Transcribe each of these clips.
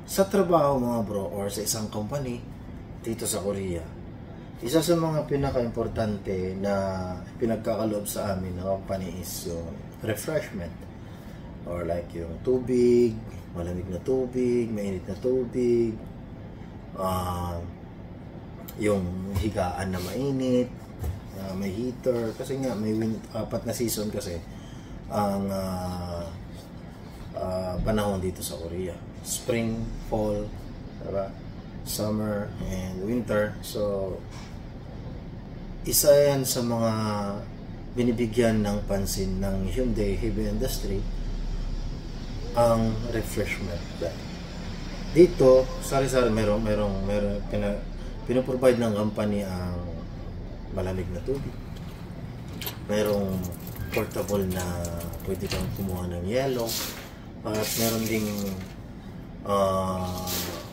Sa trabaho mga bro or sa isang company dito sa Korea, isa sa mga pinaka-importante na pinagkakaloob sa amin ng company is yung refreshment or like yung tubig, malamig na tubig, mainit na tubig, yung higaan na mainit, may heater kasi nga may 4 na season kasi ang panahon dito sa Korea. Spring, fall, diba? Summer, and winter. So, isa yan sa mga binibigyan ng pansin ng Hyundai Heavy Industry, ang refreshment. Dito, sari-sari pinaprovide ng company ang malamig na tubig. Merong portable na pwede kang kumuha ng yelo. At meron ding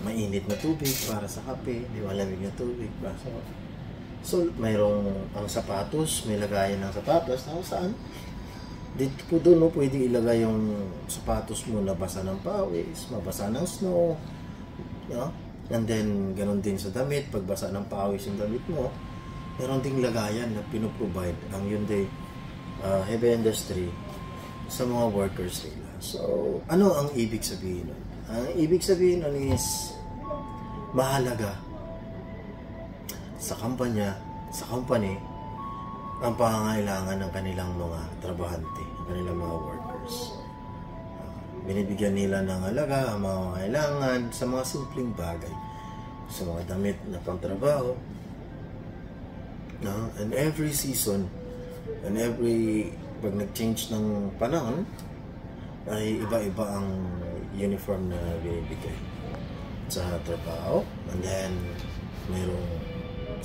mainit na tubig para sa kape, malamig na tubig para sa... So, mayroong ang sapatos, may lagayan ng sapatos. Saan? Dito po doon, no, pwede ilagay yung sapatos mo na basa ng pawis, mabasa ng snow. No? And then, ganun din sa damit. Pag basa ng pawis yung damit mo, meron ding lagayan na pinoprovide ang Hyundai Heavy Industry sa mga workers nila. So, ano ang ibig sabihin nun? Ang ibig sabihin nun is mahalaga sa company ang pangangailangan ng kanilang mga trabahante, ng kanilang mga workers. Binibigyan nila ng halaga ang mga kailangan sa mga simpleng bagay, sa mga damit na pangtrabaho. And every season, and pag nag-change ng panahon, ay iba-iba ang uniform na binibigay sa trabaho. And then, mayroong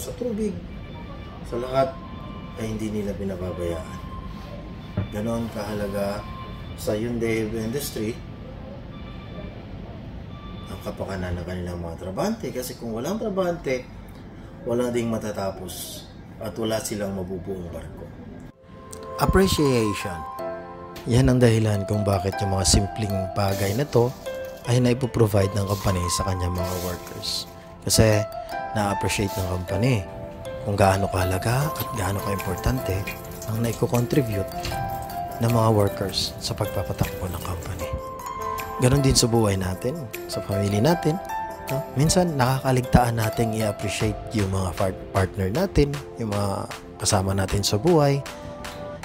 sa tubig, sa lahat ay hindi nila pinababayaan. Ganon kahalaga sa Hyundai Heavy Industry ang kapakanan ng kanilang mga trabahante. Kasi kung walang trabahante, wala ding matatapos at wala silang mabubuong barko. Appreciation. Yan ang dahilan kung bakit yung mga simpleng bagay na to ay naipoprovide ng company sa kanyang mga workers. Kasi na-appreciate ng company kung gaano kahalaga at gaano ka-importante ang naiko-contribute ng mga workers sa pagpapatakbo ng company. Ganon din sa buhay natin, sa family natin. No? Minsan nakakaligtaan natin i-appreciate yung mga partner natin, yung mga kasama natin sa buhay.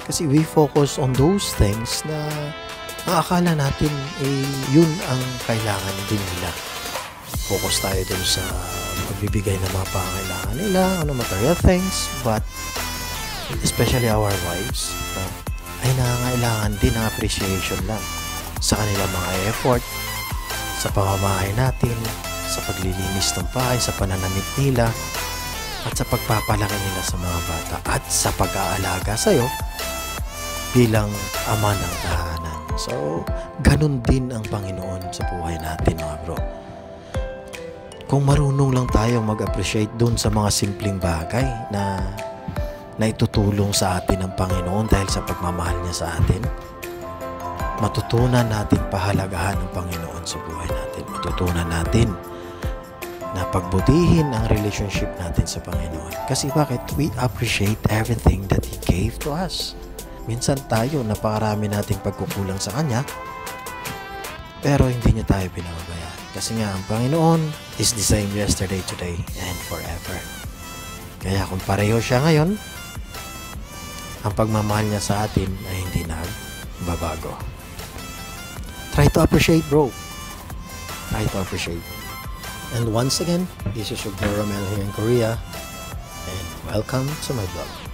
Kasi we focus on those things na ang akala natin yun ang kailangan din nila. Focus tayo dun sa pagbibigay ng mga pangangailangan nila, material things, but especially our wives, ay nangangailangan din ng appreciation lang sa kanilang mga effort, sa pamamahay natin, sa paglilinis ng bahay, sa pananamit nila, at sa pagpapalaki nila sa mga bata, at sa pag-aalaga sa'yo bilang ama ng tahanan. So, ganun din ang Panginoon sa buhay natin, mga bro. Kung marunong lang tayo mag-appreciate dun sa mga simpleng bagay na itutulong sa atin ng Panginoon dahil sa pagmamahal niya sa atin, matutunan natin pahalagahan ng Panginoon sa buhay natin. Matutunan natin na pagbutihin ang relationship natin sa Panginoon. Kasi bakit? We appreciate everything that He gave to us. Minsan tayo, napakarami nating pagkukulang sa Kanya, pero hindi niya tayo pinababayaan. Kasi nga, ang Panginoon is the same yesterday, today, and forever. Kaya kung pareho siya ngayon, ang pagmamahal niya sa atin ay hindi nagbabago. Try to appreciate, bro. Try to appreciate. And once again, this is your bro Romel here in Korea, and welcome to my vlog.